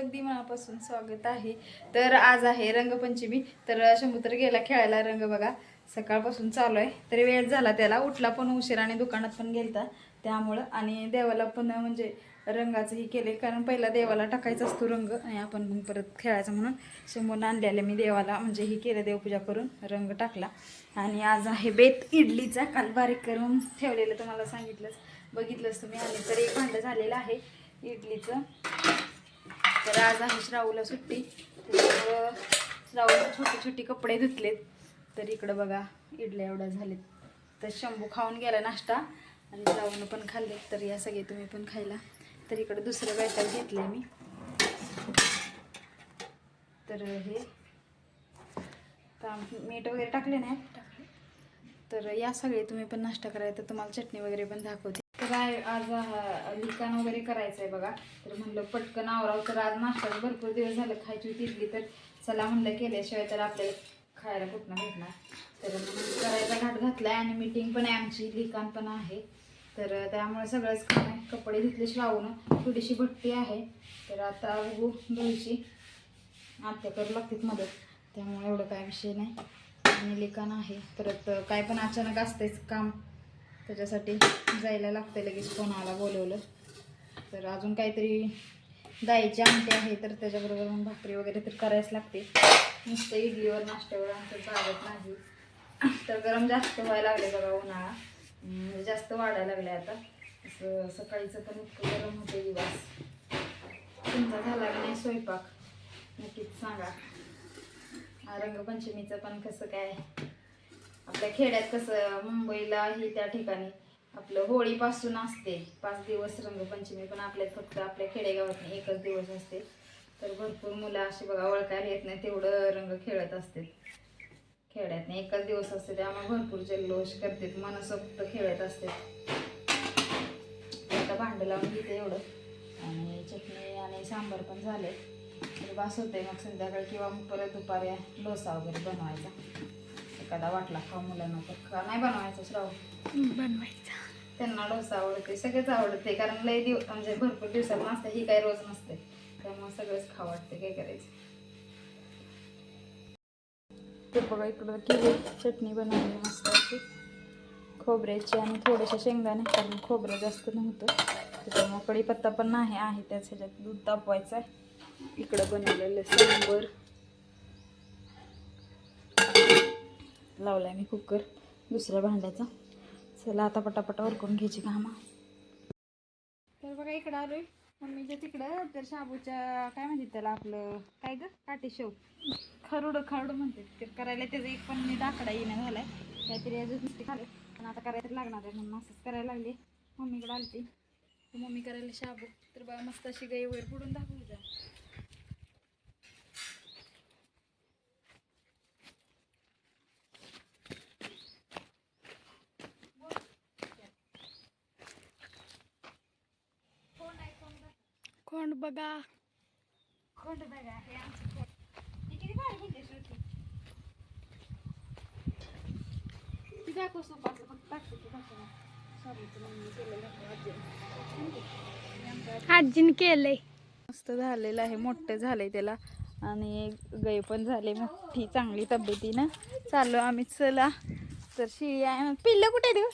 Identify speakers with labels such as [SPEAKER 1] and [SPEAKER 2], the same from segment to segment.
[SPEAKER 1] अगदी मनापासून स्वागत आहे। तर आज आहे रंगपंचमी। तर शंभू तर गेला खेळायला रंग बघा, सकाळपासून चालू आहे। तरी वेळ झाला त्याला, उठला पण उशीर आणि दुकानात पण गेलता त्यामुळं। आणि देवाला पण म्हणजे रंगाचं ही केले, कारण पहिला देवाला टाकायचा असतो रंग आणि आपण मग परत खेळायचं म्हणून शंभून आणलेले मी देवाला म्हणजे ही केलं, देवपूजा करून रंग टाकला। आणि आज आहे बेत इडलीचा, काल बारीक करून ठेवलेलं तुम्हाला सांगितलंच, बघितलंच तुम्ही। आणि तर एक भांडं झालेलं आहे इडलीचं। तर आज आहे श्रावूला सुट्टी, त्याच्यामुळं श्रावूला छोटे छोटे कपडे धुतलेत। तर इकडं बघा इडल्या एवढ्या झालेत। तर शंभू खाऊन गेला नाश्ता आणि श्रावूनं पण खाल्ले। तर या सगळे तुम्ही पण खायला। तर इकडं दुसरं बॅटर घेतलंय मी। तर हे मीठ वगैरे टाकले नाही टाकले। तर या सगळे तुम्ही पण नाश्ता करायचा, तर तुम्हाला चटणी वगैरे पण दाखवते। तर आज लिखाण वगैरे करायचं आहे बघा। तर म्हणलं पटकन आवरावं, तर आज नाश्ता भरपूर दिवस झालं खायची होती इडली, तर चला म्हणलं केल्याशिवाय तर आपल्याला खायला कुठनं भेटणार। तर करायचा घाट घातलाय आणि मीटिंग पण आहे आमची, लिखाण पण आहे। तर त्यामुळे सगळंच काम आहे। कपडे धुतले श्रावून, थोडीशी भट्टी आहे। तर आता बघू धुवायची, आत्या करू लागतात मदत, त्यामुळे एवढं काय विषय नाही। आणि लिखाण आहे, परत काय पण अचानक असतेच काम, त्याच्यासाठी जायला लागतं, लगेच कोणाला बोलवलं तर। अजून काहीतरी डाळीची आमटी आहे, तर त्याच्याबरोबर मग भाकरी वगैरे तर करायच लागते। नुसतं इडलीवर नाश्त्यावर आमचं चालत नाही। तर गरम जास्त व्हायला लागले बघा, उन्हाळा म्हणजे जास्त वाढायला लागले आता। असं सकाळीचं पण इतकं गरम होते दिवस। तुमचा झाला की नाही स्वयंपाक नक्कीच सांगा। रंगपंचमीचं पण कसं काय आपल्या खेड्यात, कसं मुंबईला ही त्या ठिकाणी आपलं होळीपासून असते 5 दिवस रंगपंचमी, पण आपल्यात फक्त आपल्या खेडेगावात एकच दिवस असते। तर भरपूर मुलं अशी बघा ओळखायला येत नाही तेवढं रंग खेळत असते खेड्यात, एकच दिवस असते, त्यामुळे भरपूर जल्लोष करतात, मनसोक्त खेळत असते। आता भांडं लावून घेते एवढं, आणि चटणी आणि सांबार पण झाले, तर बस होते। मग संध्याकाळी किंवा मग परत दुपारी डोसा वगैरे बनवायचा, एखादा वाटला खाऊ मुलांना तर नाही बनवायचा, श्रावण
[SPEAKER 2] बनवायचा।
[SPEAKER 1] त्यांना डोसा आवडते, सगळेच आवडते, कारण लय दिवस म्हणजे भरपूर दिवसात नसते ही, काही रोज नसते, त्यामुळे सगळंच खावं वाटते, काय करायचं। ते बघा इकडं केली चटणी बनवली मस्त अशी खोबऱ्याची आणि थोडेसे शेंगदाणे, कारण खोबरं जास्त नव्हतं त्याच्यामुळे। कढीपत्ता पण नाही आहे, त्याच ह्याच्यात दूध तापवायचं आहे। इकडं बनवलेलं सांबर लावलाय मी कुकर दुसऱ्या भांड्याचा। चला आता पटापटा उरकून घ्यायची कामं। तर बघा इकडं आलोय मम्मीच्या तिकडं, तर शाबूच्या काय म्हणते त्याला, आपलं काय ग काटे शेव, खरुड म्हणते ते करायला। त्याचं एक पण मी दाखडा येणं झालाय, काहीतरी अजून नुसते खाले, पण आता करायचं लागणार आहे म्हणून असंच करायला लागले। मम्मीकडे आलती तर मम्मी करायला शाबू, तर बघा मस्त अशी गाई वगैरे पुढून दाखवू जा।
[SPEAKER 2] कोण बघा,
[SPEAKER 1] खोंड बघा, हे आमचं खोंड, हे किती भारी बोलते श्रुती, ती दाखव सोपं असं फक्त टाकते ते दाखव। शाबूचं मम्मी केलेलं
[SPEAKER 2] आजीने केलंय,
[SPEAKER 1] मस्त झालेलं आहे, मोठं झालंय त्याला, आणि गाय पण झाले मोठी चांगली तब्येतीनं। चाललो आम्ही, चला तर शिळी आहे, पिल्लं कुठे देऊ,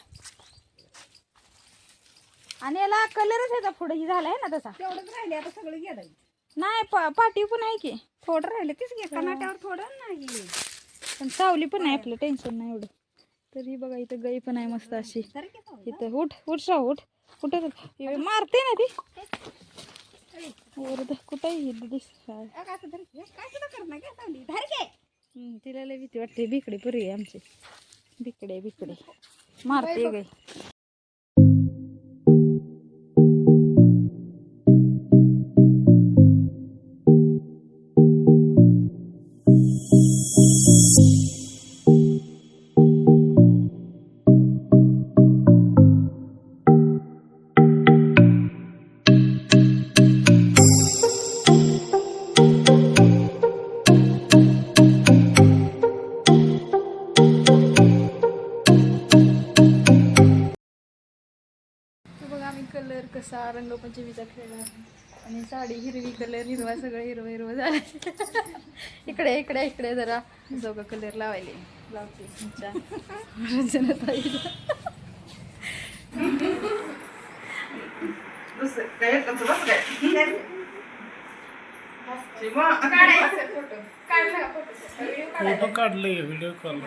[SPEAKER 1] आणि याला कलरच ह्याचा पुढे ही झालाय ना तसा,
[SPEAKER 2] तेवढंच राहिले, आता सगळं गेलं
[SPEAKER 1] नाही पाठी पण आहे की,
[SPEAKER 2] थोडं राहिलं तेच घे, कर्नाट्यावर थोडं नाही,
[SPEAKER 1] पण सावली पण आहे, आपलं टेन्शन नाही एवढं। तरी बघा इथं गाई पण आहे मस्त अशी, इथं उठ उठ शाव उठ, कुठं मारते ना ती कुठंही तिला लय भीती वाटते, भिकडे पुरी आहे आमची, भिकडे मारते गाई। कलर कसा रंगपंचमीचा खेळला आणि साडी हिरवी कलर हिरवा सगळं हिरवं हिरवं झालं. इकडे इकडे इकडे जरा जोगं कलर लावायले लावते तुमच्या रंजनाताईला.
[SPEAKER 3] फोटो काढले व्हिडिओ कॉल